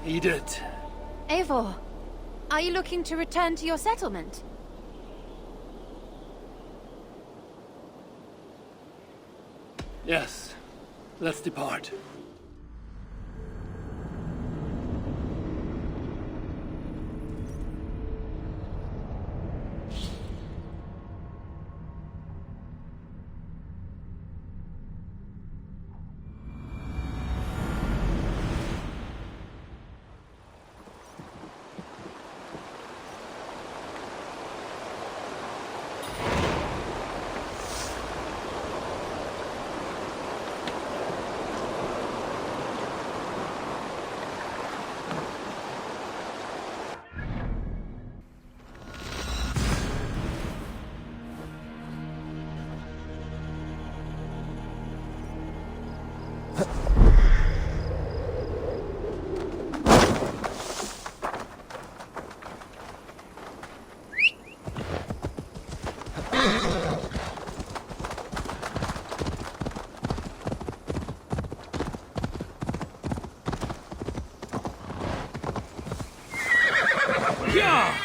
Edith. Eivor, are you looking to return to your settlement? Yes. Let's depart. Yeah!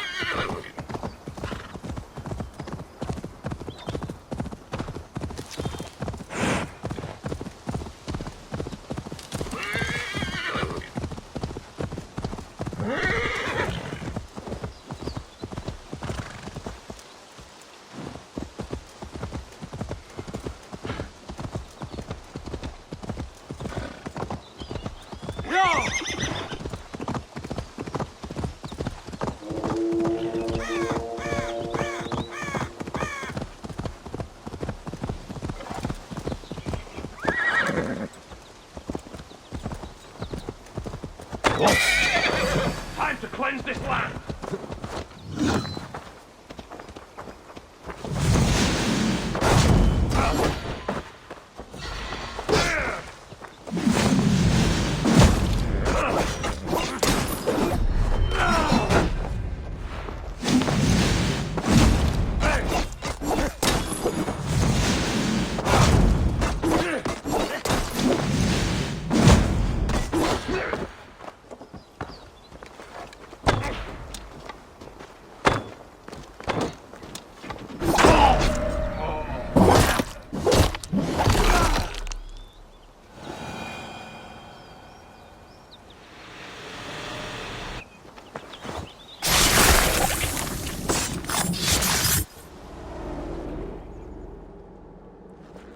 Time to cleanse this land!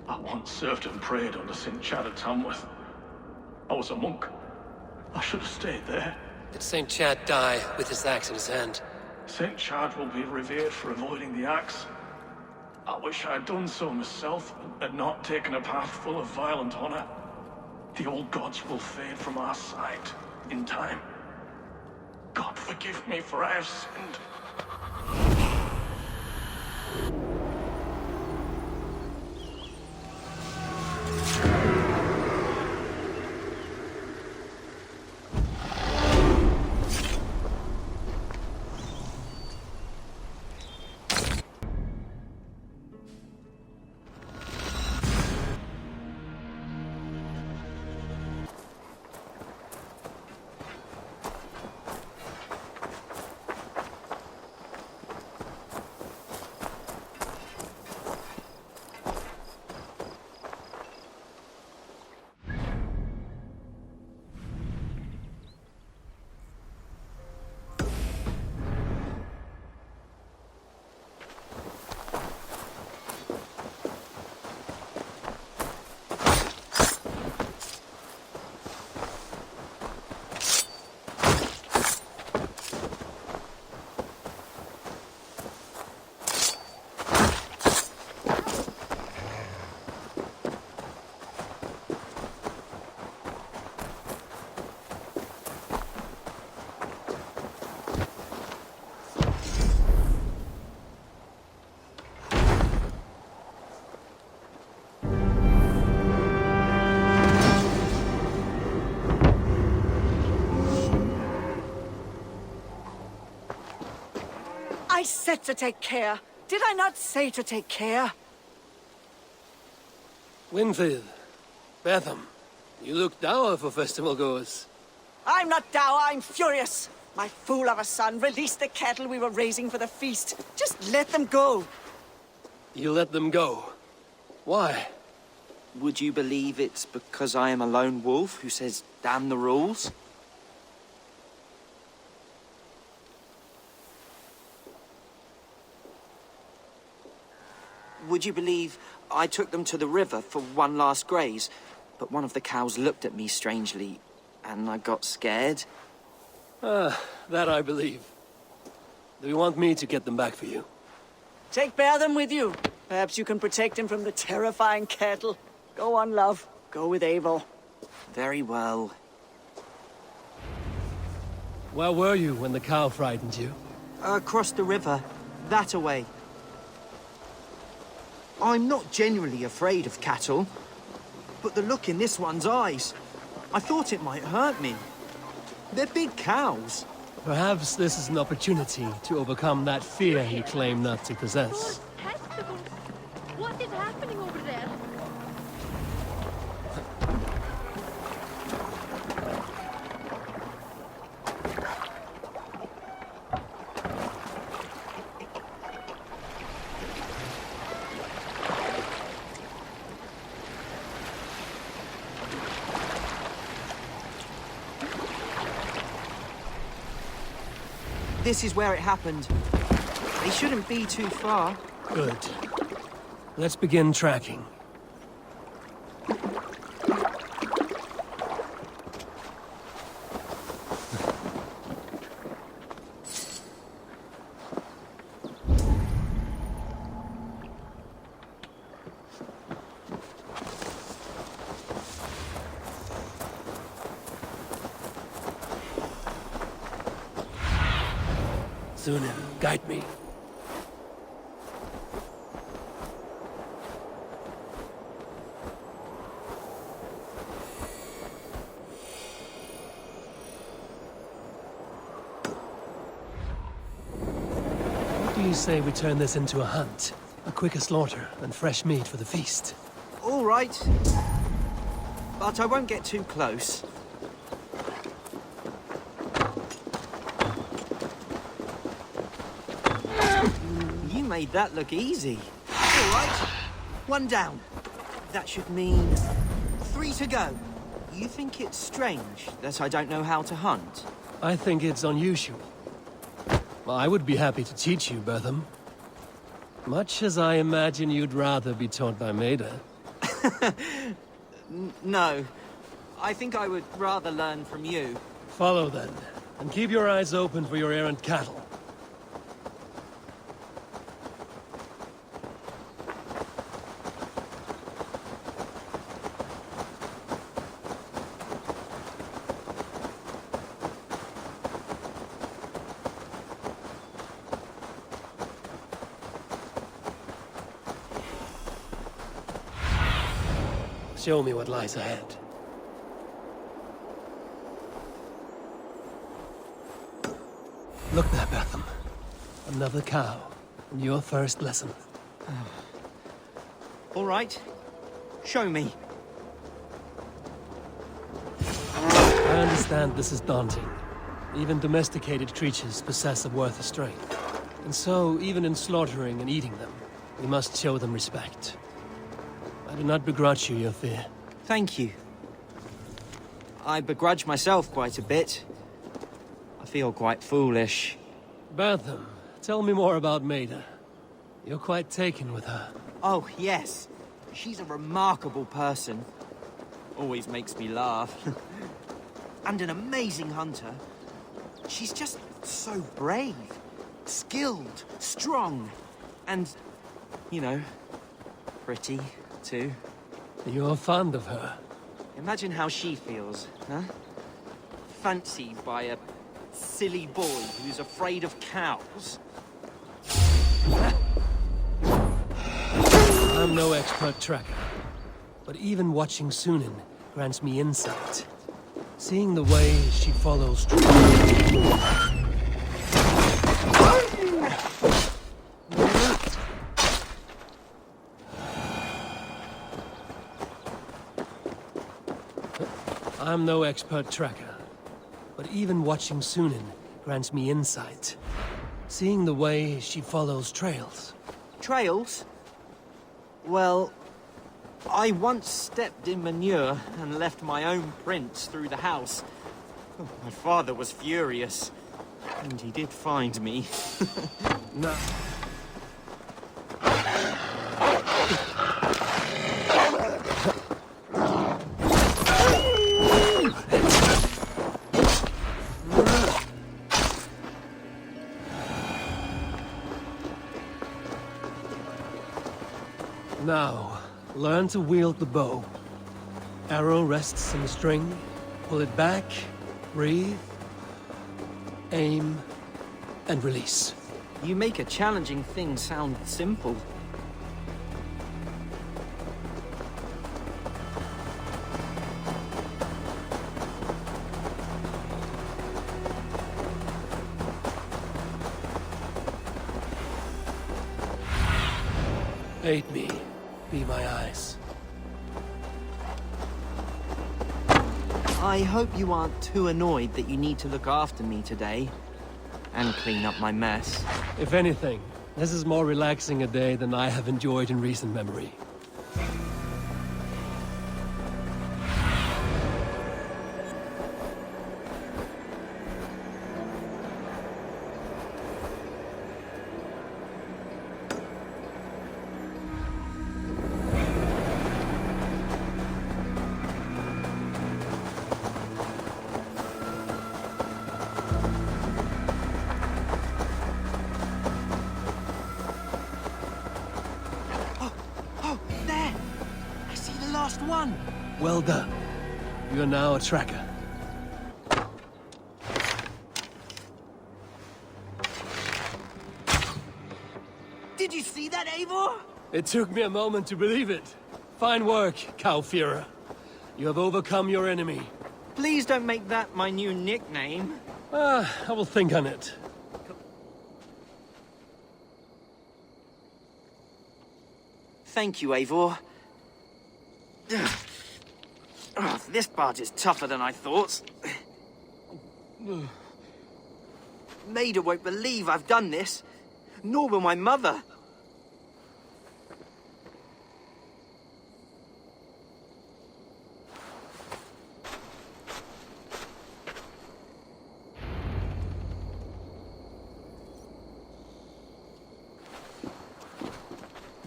I once served and prayed under St. Chad at Tamworth. I was a monk. I should have stayed there. Did St. Chad die with his axe in his hand? St. Chad will be revered for avoiding the axe. I wish I'd done so myself, and not taken a path full of violent honor. The old gods will fade from our sight in time. God forgive me, for I have sinned. said to take care? Did I not say to take care? Winfield, Betham, you look dour for festival goers. I'm not dour, I'm furious. My fool of a son released the cattle we were raising for the feast. Just let them go. You let them go. Why? Would you believe it's because I am a lone wolf who says, damn the rules? Would you believe I took them to the river for one last graze, but one of the cows looked at me strangely, and I got scared? That I believe. Do you want me to get them back for you? Take Betham with you. Perhaps you can protect him from the terrifying cattle. Go on, love. Go with Abel. Very well. Where were you when the cow frightened you? Across the river. That away. I'm not genuinely afraid of cattle, but the look in this one's eyes, I thought it might hurt me. They're big cows. Perhaps this is an opportunity to overcome that fear you claim not to possess. What is happening over there? This is where it happened. They shouldn't be too far. Good. Let's begin tracking. Sunan, guide me. What do you say we turn this into a hunt? A quicker slaughter and fresh meat for the feast. All right. But I won't get too close. You made that look easy. All right. One down. That should mean 3 to go. You think it's strange that I don't know how to hunt? I think it's unusual. Well, I would be happy to teach you, Betham. Much as I imagine you'd rather be taught by Maida. No. I think I would rather learn from you. Follow then, and keep your eyes open for your errant cattle. Show me what lies ahead. Look there, Betham. Another cow. And your first lesson. All right. Show me. I understand this is daunting. Even domesticated creatures possess a worth of strength. And so, even in slaughtering and eating them, we must show them respect. I do not begrudge you your fear. Thank you. I begrudge myself quite a bit. I feel quite foolish. Betham, tell me more about Maida. You're quite taken with her. Oh, yes. She's a remarkable person. Always makes me laugh. And an amazing hunter. She's just so brave. Skilled. Strong. And, you know, pretty, too. You're fond of her. Imagine how she feels, huh? Fancied by a silly boy who's afraid of cows. I'm no expert tracker, but even watching Sunan grants me insight. Seeing the way she follows true. I'm no expert tracker, but even watching Sunan grants me insight. Seeing the way she follows trails. Trails? Well, I once stepped in manure and left my own prints through the house. Oh, my father was furious, and he did find me. No. Now, learn to wield the bow. Arrow rests in the string. Pull it back, breathe, aim, and release. You make a challenging thing sound simple. Aid me. Be my eyes. I hope you aren't too annoyed that you need to look after me today. And clean up my mess. If anything, this is more relaxing a day than I have enjoyed in recent memory. Last one. Well done. You are now a tracker. Did you see that, Eivor? It took me a moment to believe it. Fine work, Cowfearer. You have overcome your enemy. Please don't make that my new nickname. I will think on it. Thank you, Eivor. Oh, this part is tougher than I thought. Maida won't believe I've done this. Nor will my mother.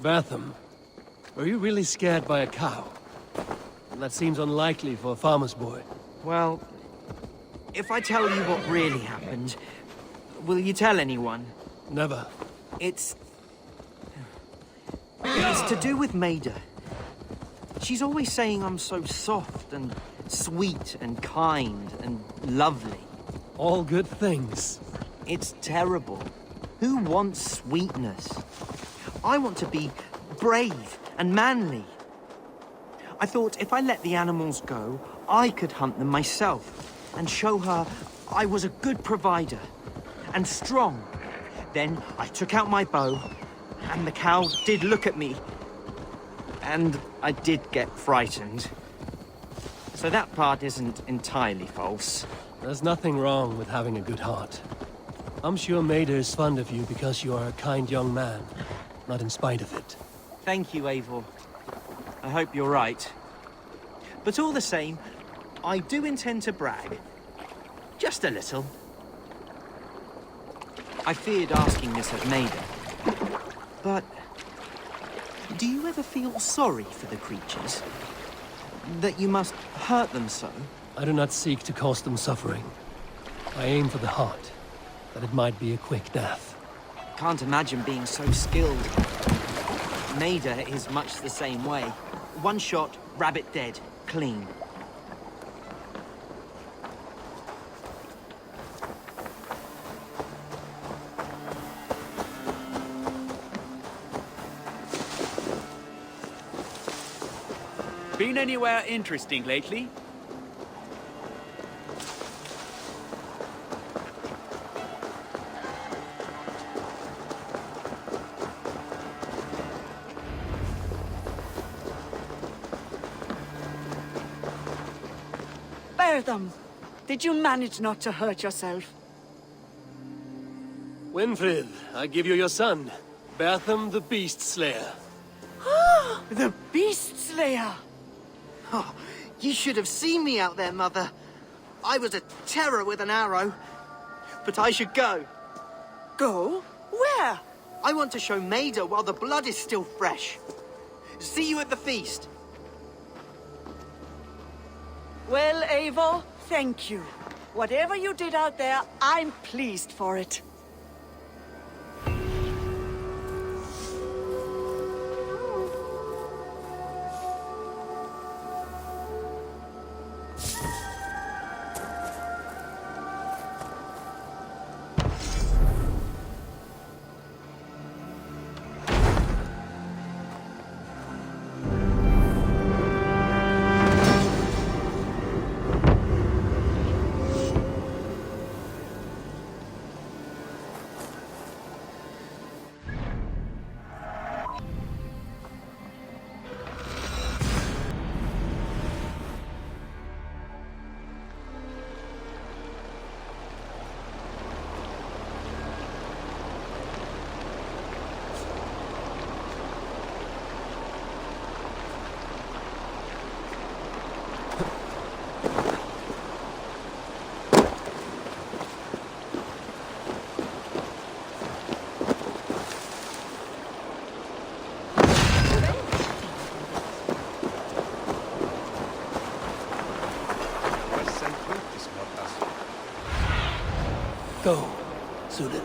Batham, are you really scared by a cow? That seems unlikely for a farmer's boy. Well, if I tell you what really happened, will you tell anyone? Never. It's to do with Maida. She's always saying I'm so soft and sweet and kind and lovely. All good things. It's terrible. Who wants sweetness? I want to be brave and manly. I thought if I let the animals go, I could hunt them myself and show her I was a good provider and strong. Then I took out my bow, and the cow did look at me. And I did get frightened. So that part isn't entirely false. There's nothing wrong with having a good heart. I'm sure Maida is fond of you because you are a kind young man, not in spite of it. Thank you, Eivor. I hope you're right. But all the same, I do intend to brag. Just a little. I feared asking this of Maida. But do you ever feel sorry for the creatures? That you must hurt them so? I do not seek to cause them suffering. I aim for the heart, that it might be a quick death. Can't imagine being so skilled. Maida is much the same way. One shot, rabbit dead, clean. Been anywhere interesting lately? spare them. Did you manage not to hurt yourself? Winfried, I give you your son, Bertham the Beast Slayer. The Beast Slayer! Oh, you should have seen me out there, Mother. I was a terror with an arrow. But I should go. Go? Where? I want to show Maida while the blood is still fresh. See you at the feast. Well, Eivor, thank you. Whatever you did out there, I'm pleased for it. Go, Zulin.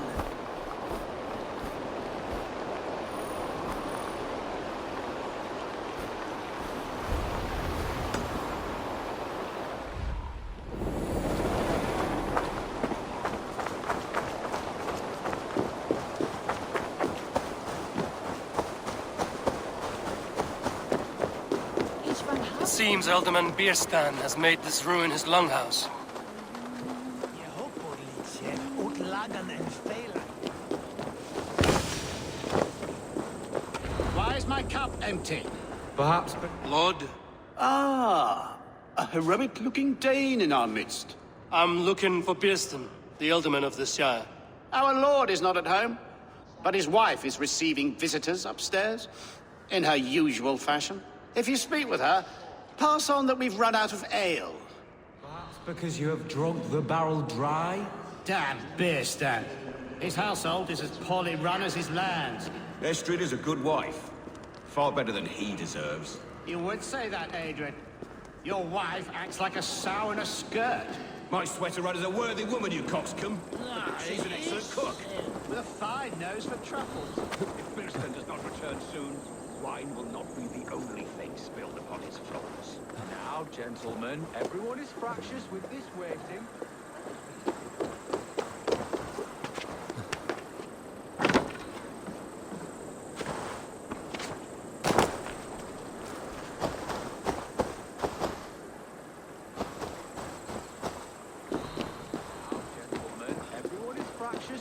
It seems Alderman Bierstan has made this ruin his longhouse. Why is my cup empty? Perhaps, Lord, Ah, a heroic-looking Dane in our midst. I'm looking for Bierstan, the Alderman of the Shire. Our lord is not at home, but his wife is receiving visitors upstairs, in her usual fashion. If you speak with her, pass on that we've run out of ale. perhaps because you have drunk the barrel dry? Damn Bierstan. His household is as poorly run as his lands. Estrid is a good wife. Far better than he deserves. You would say that, Adrian. Your wife acts like a sow in a skirt. My sweater run is a worthy woman, you coxcomb. She's an excellent cook. With a fine nose for truffles. If Bilston does not return soon, wine will not be the only thing spilled upon his floors. Now, gentlemen, everyone is fractious with this waiting.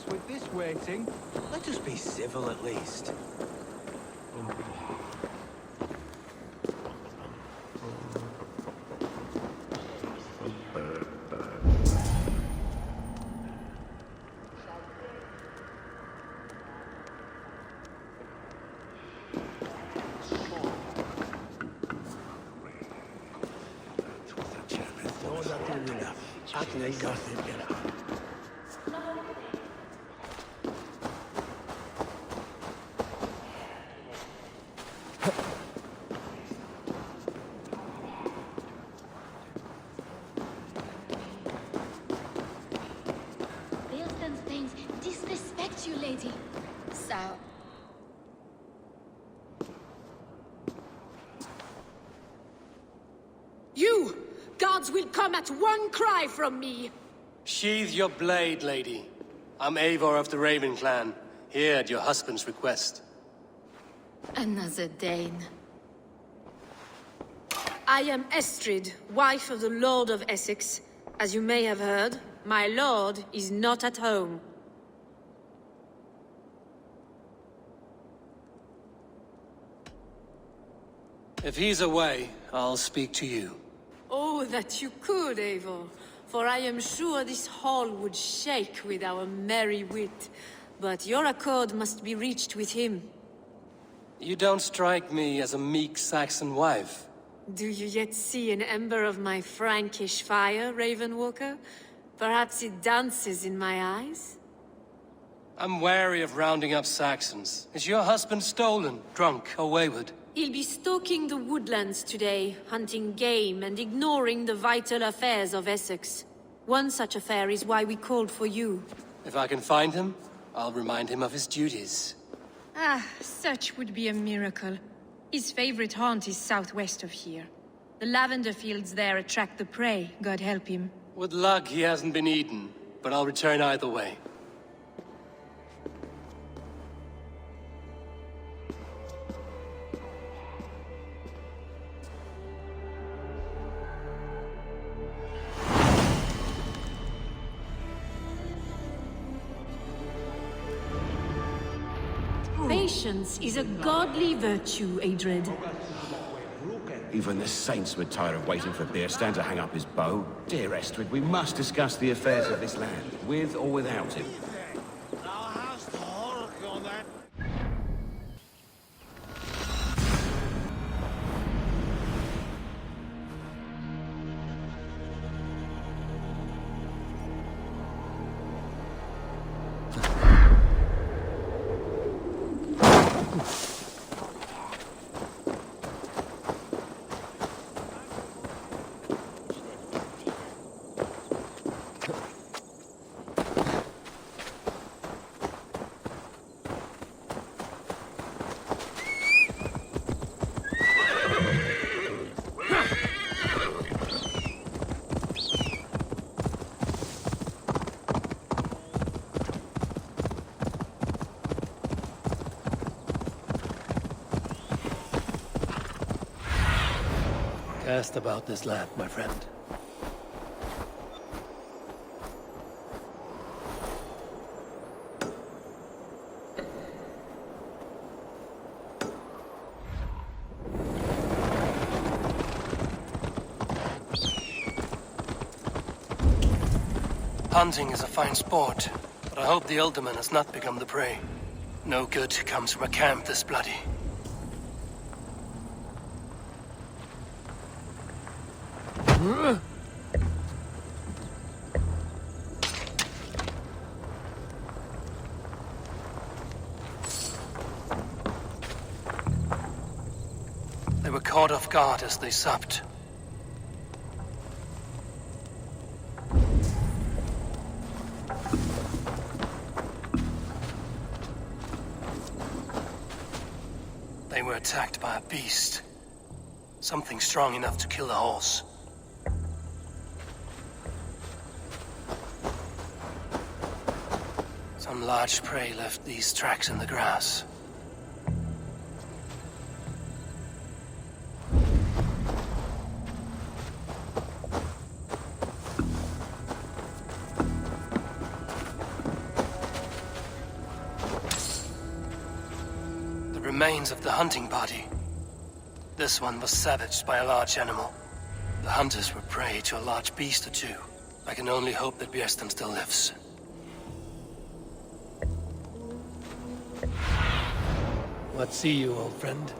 With this waiting, Let us be civil at least. Bilston's things disrespect you, lady. So, You! Guards will come at one cry from me! Sheathe your blade, lady. I'm Eivor of the Raven clan, here at your husband's request. Another Dane. I am Estrid, wife of the Lord of Essex. As you may have heard, my lord is not at home. If he's away, I'll speak to you. Oh, that you could, Eivor. For I am sure this hall would shake with our merry wit. But your accord must be reached with him. You don't strike me as a meek Saxon wife. Do you yet see an ember of my Frankish fire, Ravenwalker? Perhaps it dances in my eyes? I'm wary of rounding up Saxons. Is your husband stolen, drunk, or wayward? He'll be stalking the woodlands today, hunting game and ignoring the vital affairs of Essex. One such affair is why we called for you. If I can find him, I'll remind him of his duties. Ah, such would be a miracle. His favorite haunt is southwest of here. The lavender fields there attract the prey, God help him. With luck, he hasn't been eaten, but I'll return either way. Patience is a godly virtue, Adred. Even the saints would tire of waiting for Beerstan to hang up his bow. Dear Estrid, we must discuss the affairs of this land, with or without him. Cast about this land, my friend. Hunting is a fine sport, but I hope the Alderman has not become the prey. No good comes from a camp this bloody. They were caught off guard as they supped. They were attacked by a beast. Something strong enough to kill a horse. Some large prey left these tracks in the grass. The remains of the hunting party. This one was savaged by a large animal. The hunters were prey to a large beast or two. I can only hope that Björnstam still lives. What see you, old friend?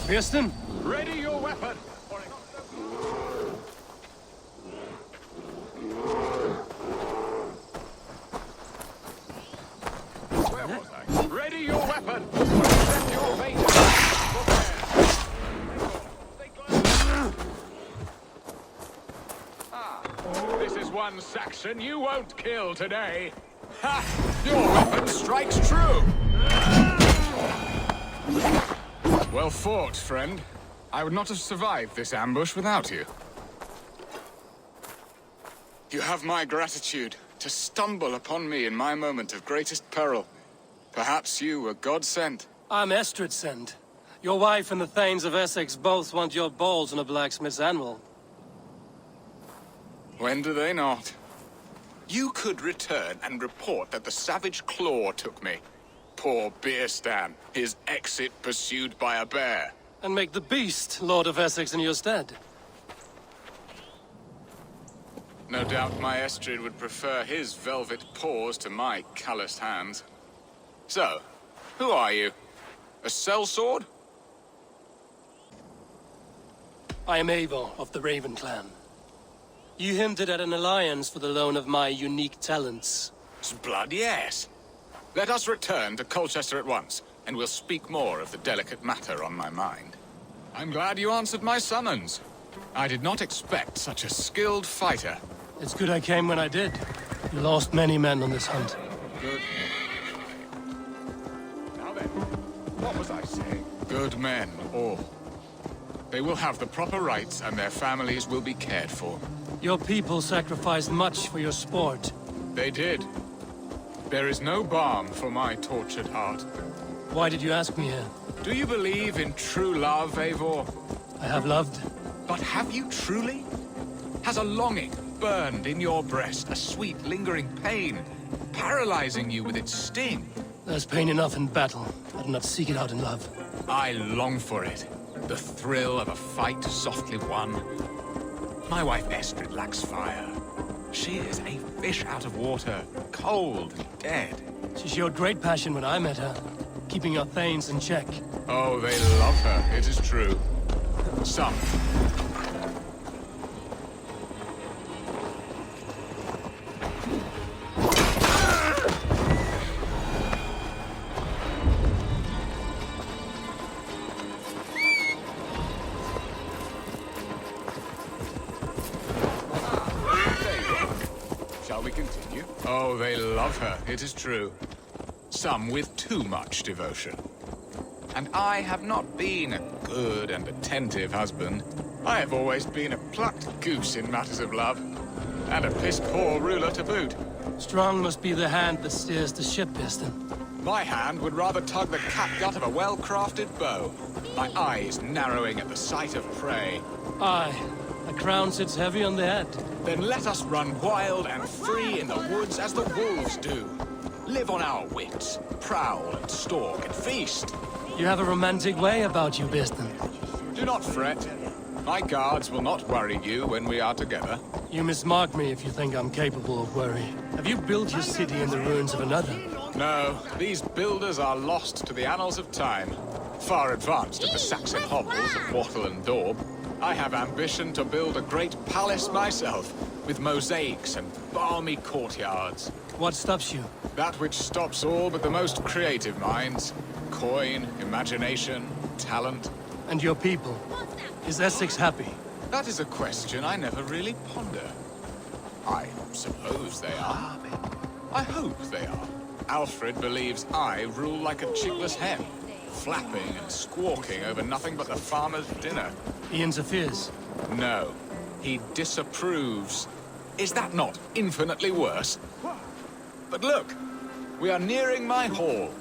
Kirsten? Ready your weapon! Where was I? Ready your weapon! Set your bait! This is one Saxon you won't kill today. Ha! Your weapon strikes true! Well fought, friend. I would not have survived this ambush without you. You have my gratitude to stumble upon me in my moment of greatest peril. Perhaps you were God-sent. I'm Estrid sent. Your wife and the Thanes of Essex both want your balls on a blacksmith's anvil. When do they not? You could return and report that the savage Claw took me. Poor Beerstan, his exit pursued by a bear. And make the beast Lord of Essex in your stead. No doubt my Estrid would prefer his velvet paws to my calloused hands. So, who are you? A sellsword? I am Eivor of the Raven clan. You hinted at an alliance for the loan of my unique talents. Blood, yes. Let us return to Colchester at once, and we'll speak more of the delicate matter on my mind. I'm glad you answered my summons. I did not expect such a skilled fighter. It's good I came when I did. You lost many men on this hunt. Good. Now then, what was I saying? Good men, all. They will have the proper rights, and their families will be cared for. Your people sacrificed much for your sport. They did. There is no balm for my tortured heart. Why did you ask me here? Do you believe in true love, Eivor? I have loved. But have you truly? Has a longing burned in your breast, a sweet, lingering pain, paralyzing you with its sting? There's pain enough in battle. I do not seek it out in love. I long for it. The thrill of a fight softly won. My wife Estrid lacks fire. She is a fish out of water, cold and dead. She showed great passion when I met her, keeping your Thanes in check. Oh, they love her, it is true. Some. Shall we continue? Oh, they love her, it is true. Some with too much devotion. And I have not been a good and attentive husband. I have always been a plucked goose in matters of love. And a piss-poor ruler to boot. Strong must be the hand that steers the ship, Piston. My hand would rather tug the catgut of a well-crafted bow. My eyes narrowing at the sight of prey. Aye, a crown sits heavy on the head. Then let us run wild and free in the woods as the wolves do. Live on our wits, prowl and stalk and feast. You have a romantic way about you, Piston. Do not fret. My guards will not worry you when we are together. You mismark me if you think I'm capable of worry. Have you built your city in the ruins of another? No, these builders are lost to the annals of time. Far advanced of the Saxon hovels of Wattle and Daub. I have ambition to build a great palace myself, with mosaics and balmy courtyards. What stops you? That which stops all but the most creative minds. Coin, imagination, talent. And your people? Is Essex happy? That is a question I never really ponder. I suppose they are. I hope they are. Alfred believes I rule like a chickless hen, flapping and squawking over nothing but the farmer's dinner. He interferes? No. He disapproves. Is that not infinitely worse? But look, we are nearing my hall.